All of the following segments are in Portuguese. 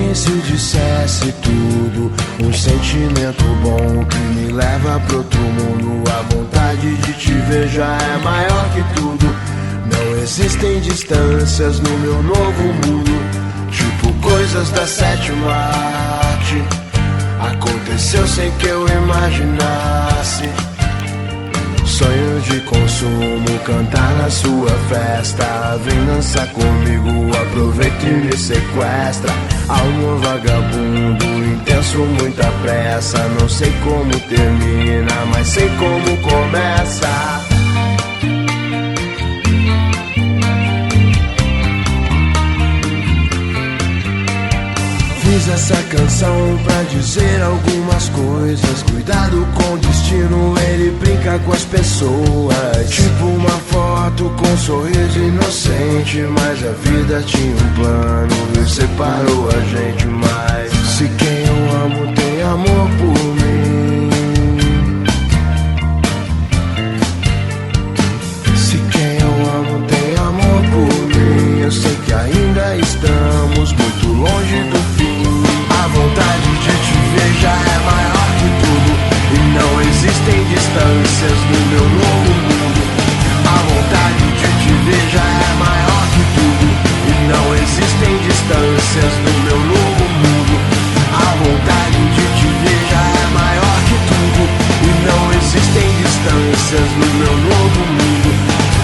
nem se dissesse tudo. Um sentimento bom que me leva pro outro mundo. A vontade de te ver já é maior que tudo. Não existem distâncias no meu novo mundo. Tipo coisas da sétima arte. Aconteceu sem que eu imaginasse. Sonho de consumo, cantar na sua festa. Vem dançar comigo, aproveita e me sequestra. Alma vagabundo, intenso, muita pressa. Não sei como termina, mas sei como começa. Fiz essa canção pra dizer algumas coisas. Cuidado com o destino, ele brinca com as pessoas. Tipo uma foto com um sorriso inocente. Mas a vida tinha um plano e separou a gente. Mas se quem eu amo tem amor por mim, se quem eu amo tem amor por mim, eu sei que ainda estamos muito longe do fim. A vontade de te ver já é maior que tudo. E não existem distâncias no meu novo mundo. A vontade de te ver já é maior que tudo. E não existem distâncias no meu novo mundo. A vontade de te ver já é maior que tudo. E não existem distâncias no meu novo mundo.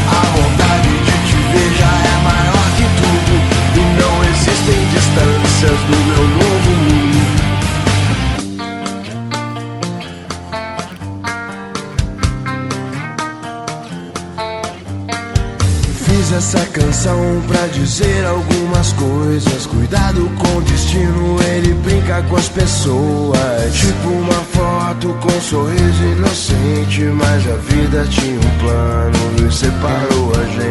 A vontade de te ver já é maior que tudo. E não existem distâncias no meu novo mundo. Fiz essa canção pra dizer algumas coisas. Cuidado com o destino, ele brinca com as pessoas. Tipo uma foto com um sorriso inocente. Mas a vida tinha um plano e separou a gente.